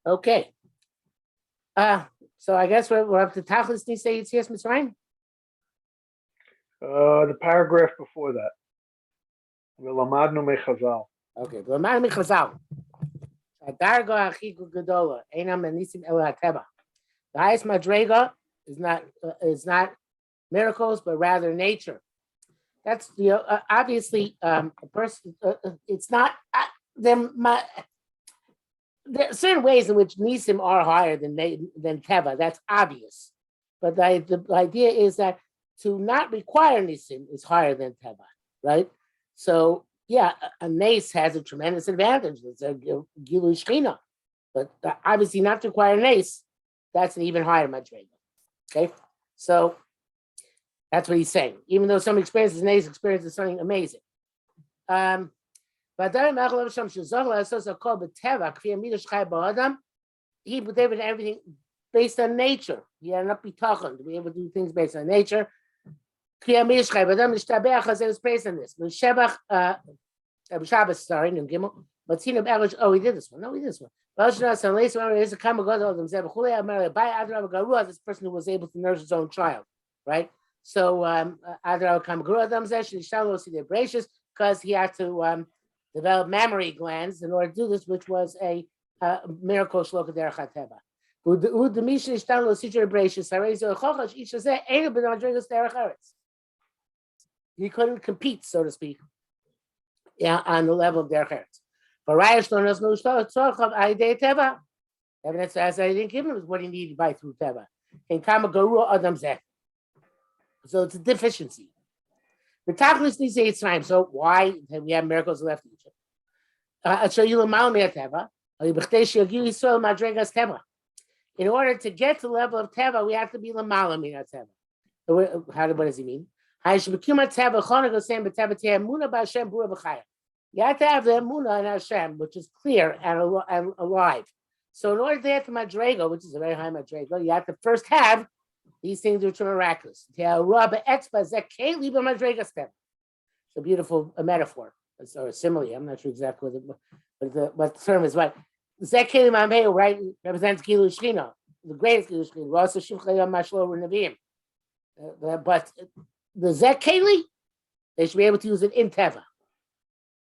Okay. So I guess we're up to Tachlis Nisei Yitzias Mitzrayim. The paragraph before that. V'lamadnu mechazal. Okay. V'lamad Michazal. Darga Achiku Gedola. Einam Enisim El HaTeba. The highest madrega is not miracles, but rather nature. That's obviously a person. It's not them. There are certain ways in which nisim are higher than teva. That's obvious, but the idea is that to not require nisim is higher than teva, right? So yeah, a nace has a tremendous advantage. It's a gilu shchina, but obviously not to require a nace. That's an even higher madrega. Okay, so that's what he's saying. Even though some experiences nace experiences something amazing. He put everything based on nature. He had not be talking to be able to do things based on nature. But it's based on this. Shabbos, sorry, but oh, he did this one. No, he did this one. This person who was able to nurse his own child, right? So because he had to develop mammary glands in order to do this, which was a miracle shloka derech hateva. He couldn't compete, so to speak, on the level of derech eretz. Evidence as I didn't give him was what he needed by through teva. So it's a deficiency. The Tachlis Nisei Yitzrayim. So why have we have miracles left in Egypt? In order to get to the level of teva, we have to be lamala min teva. What does he mean? You have to have the emunah in Hashem, which is clear and alive. So in order to get to madrega, which is a very high madrega, you have to first have these things which are miraculous. It's a beautiful metaphor or a simile. I'm not sure exactly what the term is, but Zekeli Mameu, right, represents Gilu Shchina, the greatest Gilu Shchina. But the Zekeli, they should be able to use it in Teva.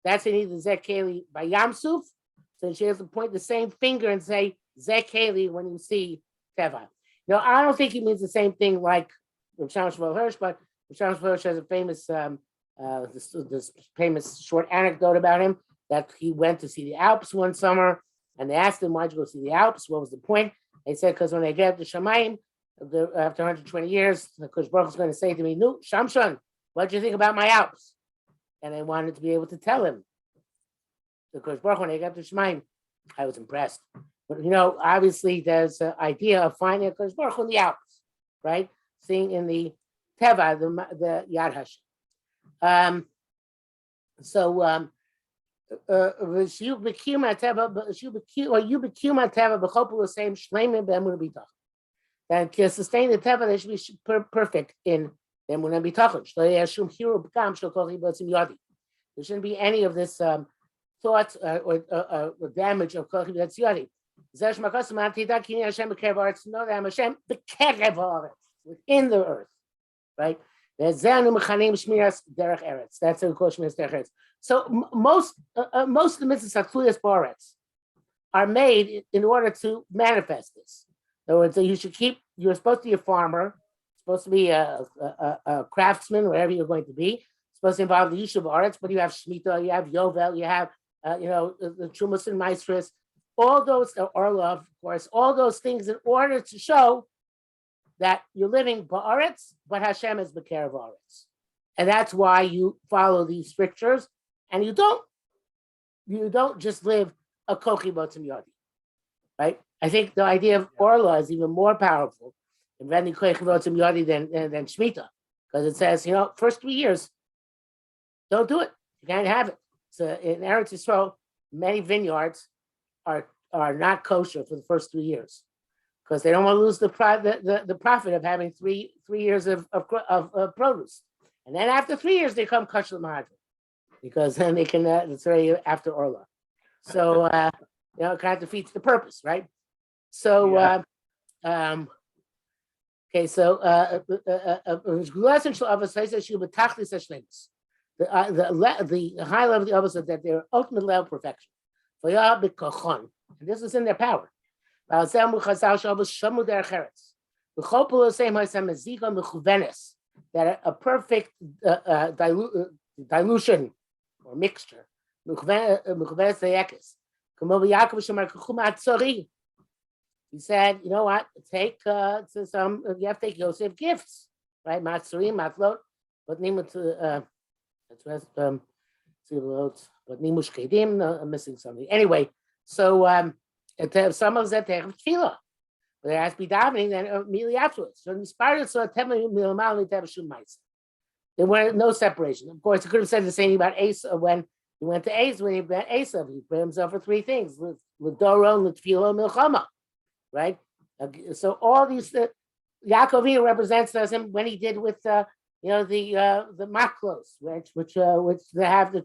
That's they need the Zekeli by Yamsuf, so she has to point the same finger and say Zekeli when you see Teva. Now, I don't think he means the same thing like Rav Shlomo Hirsch, but Rav Shlomo Hirsch has a famous, this famous short anecdote about him that he went to see the Alps one summer, and they asked him, "Why'd you go see the Alps? What was the point?" They said, "Because when they get to Shamayim, after 120 years, the Kosh Baruch is going to say to me, "No, Shamshon, what do you think about my Alps?" And they wanted to be able to tell him. The Kosh Baruch, when they got to Shamayim, I was impressed. But obviously there's an idea of finding a Kosh Baruch in the Alps, right? Seeing in the Teva, the Yad Hashem. You became a Teva, the same Shleimim B'Emunah B'Tachon. And to sustain the Teva, they should be perfect in B'Emunah B'Tachon. There shouldn't be any of this thought or damage of Kol Chibur Yadi. Know that I'm Hashem within the earth, right? That's how we call Shmiras Derech Eretz. So most of the mitzvahs Hakluyas Ba'aretz are made in order to manifest this. In other words, you're supposed to be a farmer, supposed to be a craftsman, wherever you're going to be, supposed to involve the Yishuv Ba'aretz, but you have Shemitah, you have Yovel, you have the Trumas and Maestris, all those, Orlov, of course, all those things in order to show that you're living Ba'aretz, but Hashem is B'Kerev Ba'aretz. And that's why you follow these strictures, and you don't just live a Kochi Botzim Yodi, right? I think the idea of Orla is even more powerful in Kochi Botzim Yodi than Shemitah, because it says, first 3 years, don't do it. You can't have it. So in Eretz Yisrael, many vineyards are not kosher for the first 3 years because they don't want to lose the profit of having three years of produce. And then after 3 years, they come kosher l'mahadra because then they can, it's already after Orla. So, it kind of defeats the purpose, right? So, Yeah. okay, so the high level of the Avos is that they're ultimate level of perfection. And this is in their power. That a perfect dilution or mixture. He said, you know what? Take some. You have to take Yosef gifts, right? Matzurim, matlot, but nimut. But nimush kedim. I'm missing something. Anyway, so some of that tefillah. But there has to be davening then immediately afterwards. So inspired, so there were no separation. Of course, he could have said the same thing about Asa when he went to Asa. When he met Asa, he put himself for three things: l'doro, l'tefillah, milchama. Right. So all these Yaakov represents him when he did with the maklos, which they have the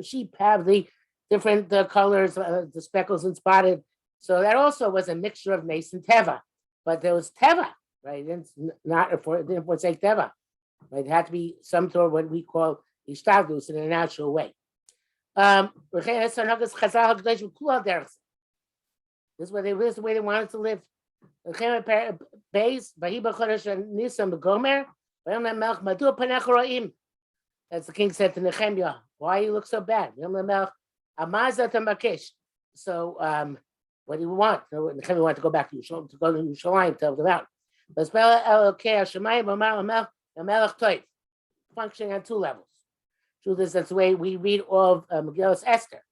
sheep have the different colors, the speckles and spotted. So that also was a mixture of mace and teva, but there was teva, right? It didn't forsake teva. Right? It had to be some sort of what we call ishtadlus in a natural way. This is the way they wanted to live. As the king said to Nehemiah, why you look so bad? So what do you want? Nehemiah wanted to go back to Yerushalayim, tell them out. Functioning on two levels. Truth is, that's the way we read all of Megillus Esther.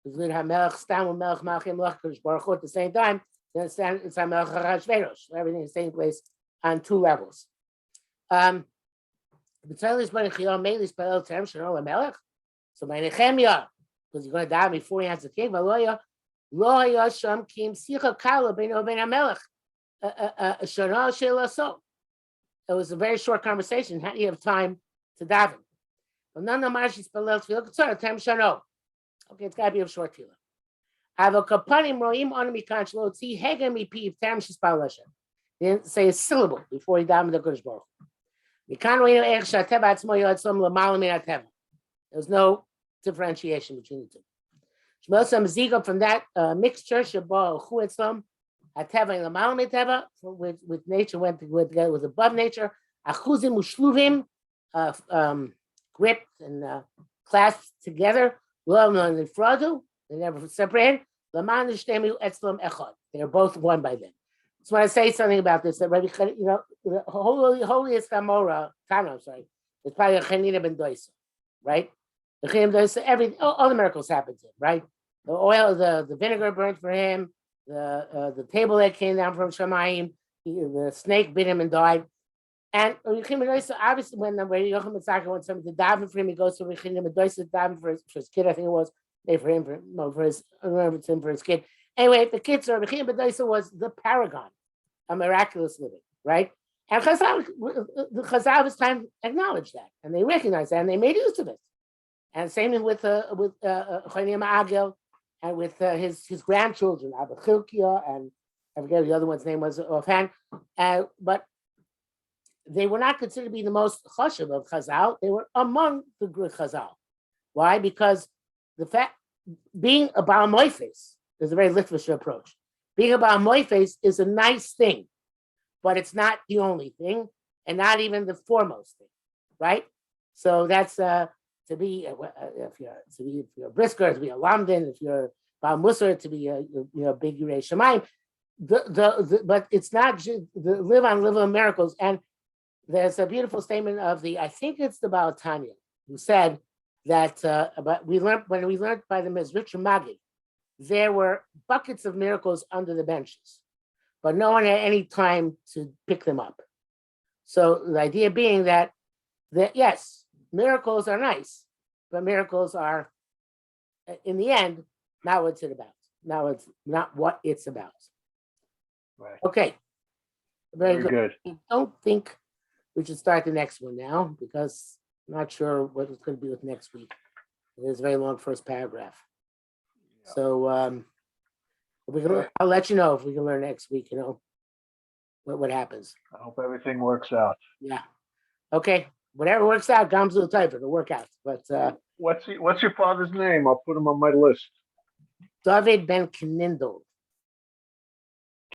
At the same time, it's HaMelech HaChashverosh. Everything is the same place on two levels. So by Nehemiah, because he's going to die before he has the king, it was a very short conversation. How do you have time to daven? Okay, it's got to be a short tefillah. He didn't say a syllable before he davened the Kodesh Baruch Hu. There's no differentiation between the two. From that mixture, with nature went together with above nature. Gripped and clasped together. They never separated. They're both one by them. So when I say something about this, that Rabbi, the holiest Gamora, I'm sorry, it's probably a Chanina ben Doisa, right? The Chanina ben Doisa, all the miracles happened to him, right? The oil, the vinegar burned for him, the table that came down from Shamayim, the snake bit him and died. And obviously, when Yerucham Mitzaka wants something to daven for him, he goes to Rechinim and Doisa to daven for his kid. I think it was for him, for his, I don't remember it's him for his kid. Anyway, the kids are Rechinim and Doisa was the paragon of miraculous living, right? And the Chazal of his time acknowledged that, and they recognized that, and they made use of it. And same thing with Chonim Agel, and with his grandchildren, Abba Chilkia, and I forget the other one's name was offhand, but they were not considered to be the most chashuv of Chazal. They were among the good Chazal. Why? Because the fact being a Baal Moifes is a very Litvish approach. Being a Baal Moifes is a nice thing, but it's not the only thing, and not even the foremost thing, right? So that's to be if you're a brisker, to be a lamdin, if you're Baal Musar, to be a big Yirei Shamayim. But it's not just the live on miracles. And there's a beautiful statement of I think it's the Baal Tanya, who said that when we learned by the Mizrich Magid, there were buckets of miracles under the benches, but no one had any time to pick them up. So the idea being that yes, miracles are nice, but miracles are, in the end, not what it's about. Now it's not what it's about. Right. Okay. Very good. I don't think we should start the next one now, because I'm not sure what it's going to be with next week. It is a very long first paragraph. Yeah. So I'll let you know if we can learn next week. What happens. I hope everything works out. Yeah. Okay. Whatever works out, Gamzu type it'll work out. But What's your father's name? I'll put him on my list. David Ben Knindel.